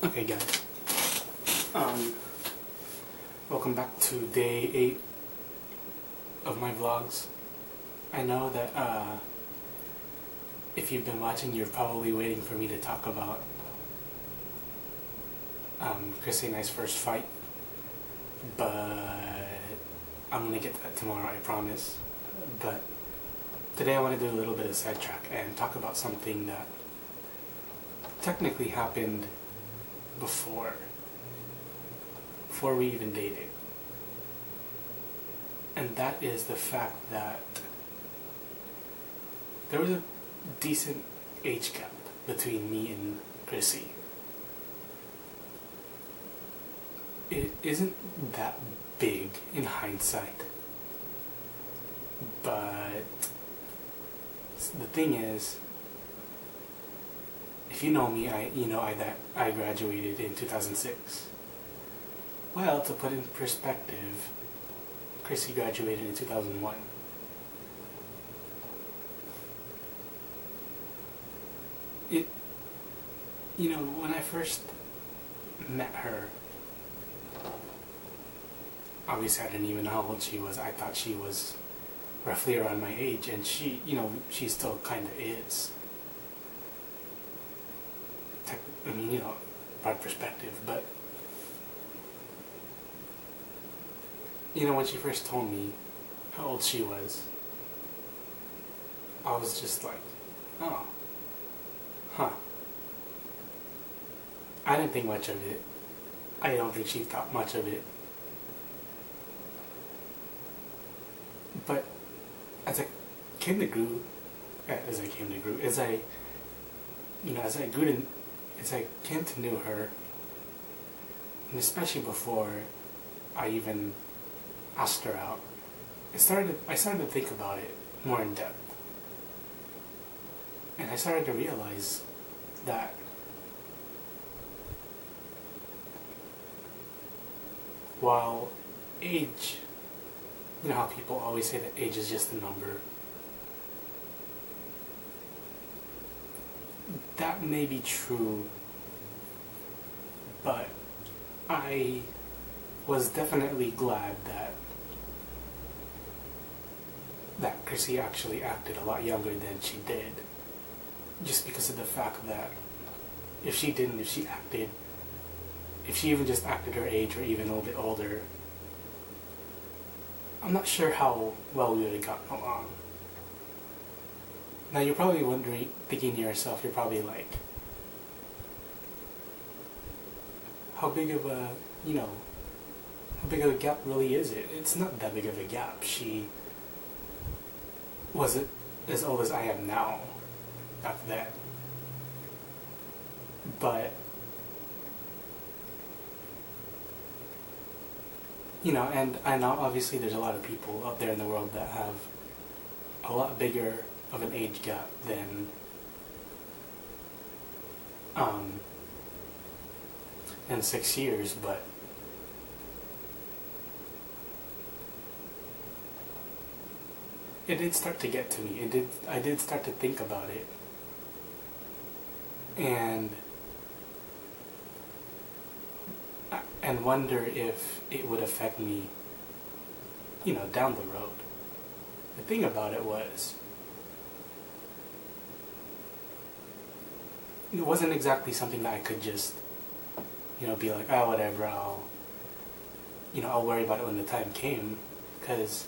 Okay, guys. Um, Welcome back to day 8 of my vlogs. I know that if you've been watching, you're probably waiting for me to talk about Chrissy and I's first fight, but I'm gonna get to that tomorrow, I promise. But today I want to do a little bit of sidetrack and talk about something that technically happened before we even dated. And that is the fact that there was a decent age gap between me and Chrissy. It isn't that big in hindsight, but the thing is, if you know me, I graduated in 2006. Well, to put in perspective, Chrissy graduated in 2001. When I first met her, obviously I didn't even know how old she was. I thought she was roughly around my age, and she still kind of is. Broad perspective, but when she first told me how old she was, I was just like, oh, huh. I didn't think much of it. I don't think she thought much of it. But as I came to know her, and especially before I even asked her out, I started to think about it more in depth. And I started to realize that while age, how people always say that age is just a number, that may be true, but I was definitely glad that Chrissy actually acted a lot younger than she did, just because of the fact that if she even just acted her age or even a little bit older, I'm not sure how well we would have gotten along. Now you're probably thinking to yourself, you're probably like, how big of a gap really is it? It's not that big of a gap. She wasn't as old as I am now, back then. But, and I know obviously there's a lot of people out there in the world that have a lot bigger of an age gap than 6 years, but it did start to get to me. I did start to think about it, and wonder if it would affect me, down the road. The thing about it was, it wasn't exactly something that I could just, be like, oh, whatever, I'll worry about it when the time came, because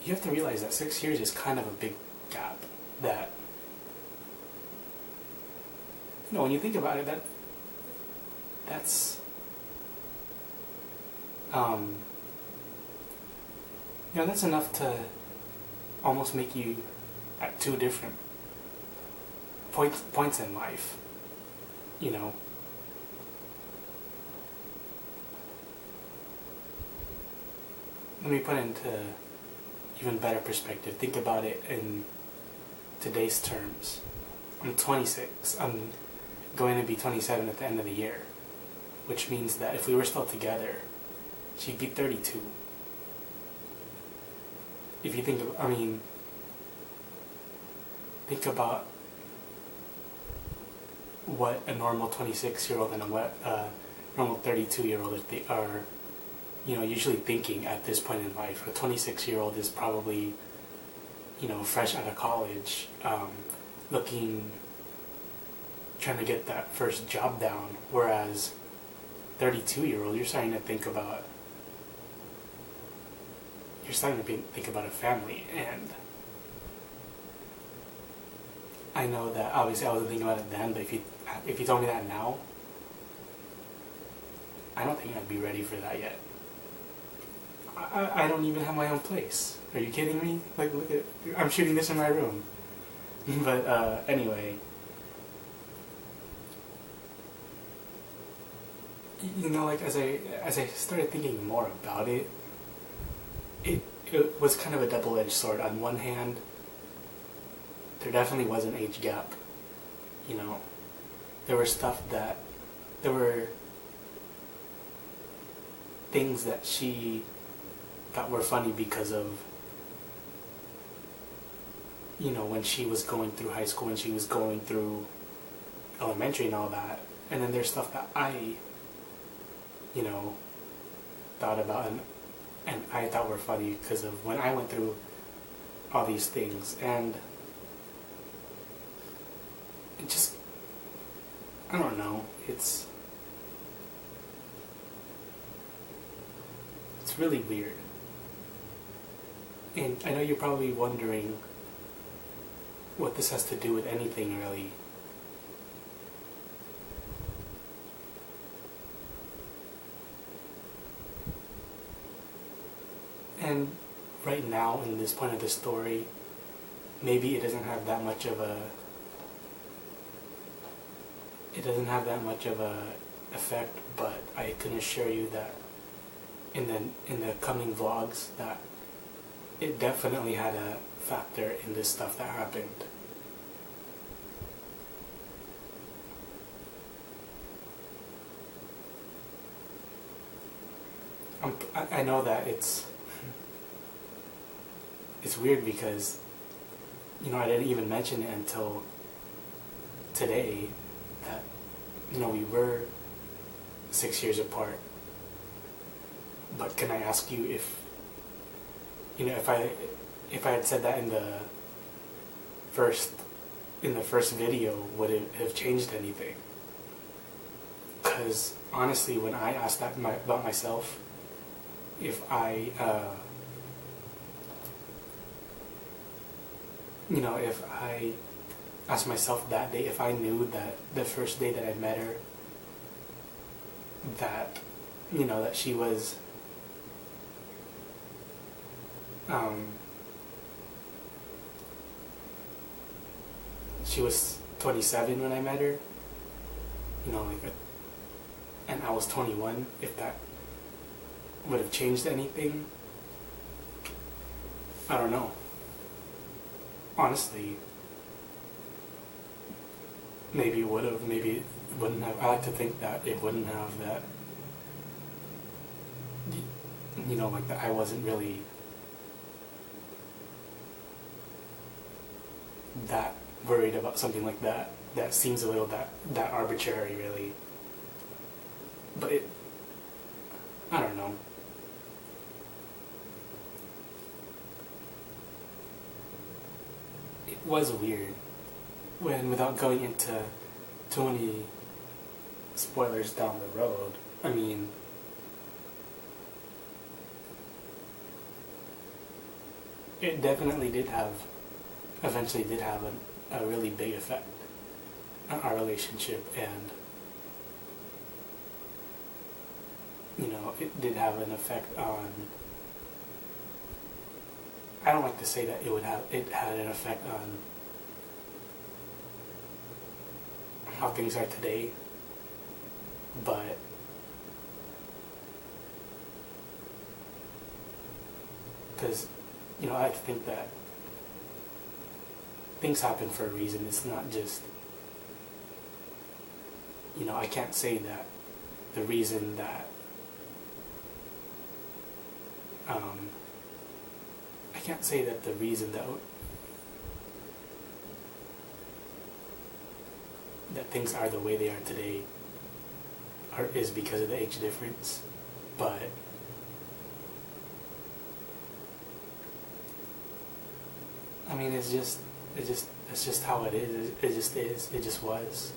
you have to realize that 6 years is kind of a big gap. That, when you think about it, that's that's enough to almost make you at two different points in life. Let me put it into even better perspective. Think about it in today's terms. I'm 26. I'm going to be 27 at the end of the year, which means that if we were still together, she'd be 32. If you think think about what a normal 26-year-old and what a normal 32-year-old are, usually thinking at this point in life. A 26-year-old is probably, fresh out of college, trying to get that first job down, whereas 32-year-old, you're starting to think about a family. And I know that obviously I wasn't thinking about it then, but if you told me that now, I don't think I'd be ready for that yet. I don't even have my own place. Are you kidding me? Like, look at, I'm shooting this in my room. But anyway, like as I started thinking more about it, it was kind of a double-edged sword. On one hand, there definitely was an age gap. There were things that she thought were funny because of, when she was going through high school, when she was going through elementary and all that. And then there's stuff that I, thought about and I thought were funny because of when I went through all these things. And it just, I don't know, it's really weird. And I know you're probably wondering what this has to do with anything, really. And right now, in this point of the story, maybe it doesn't have that much of a effect, but I can assure you that in the coming vlogs that it definitely had a factor in this stuff that happened. I know that it's weird because I didn't even mention it until today that we were 6 years apart. But can I ask you if I had said that in the first video, would it have changed anything? Because honestly, when I asked that about myself, if I asked myself that day, if I knew that the first day that I met her, that that she was she was 27 when I met her, and I was 21, if that would have changed anything, I don't know. Honestly, maybe it would have, maybe it wouldn't have. I like to think that it wouldn't have, that that I wasn't really that worried about something like that. That seems a little that arbitrary, really. But I don't know. It was weird without going into too many spoilers down the road. I mean, it definitely eventually did have a really big effect on our relationship, and it did have an effect on, I don't like to say that it had an effect on how things are today, but because I like to think that things happen for a reason. It's not just, I can't say that the reason that that things are the way they are today is because of the age difference, but I mean, that's just how it is. It just was.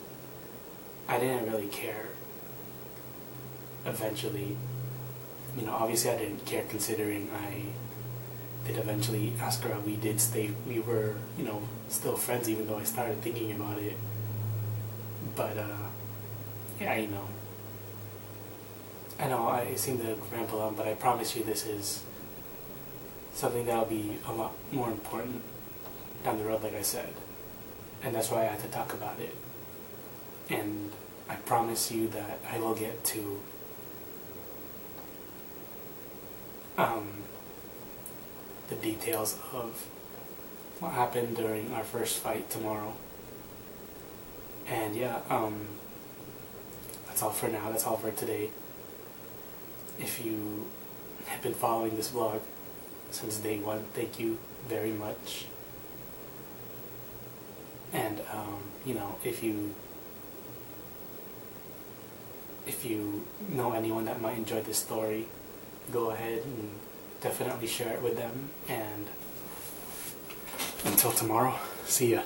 I didn't really care. Eventually, obviously I didn't care considering I did eventually ask her out. We were, still friends even though I started thinking about it. But, yeah, I know I seem to ramble on, but I promise you this is something that'll be a lot more important down the road, like I said. And that's why I had to talk about it. And I promise you that I will get to the details of what happened during our first fight tomorrow. And yeah, that's all for now. That's all for today. If you have been following this vlog since day one, thank you very much. And if you know anyone that might enjoy this story, go ahead and definitely share it with them. And until tomorrow, see ya.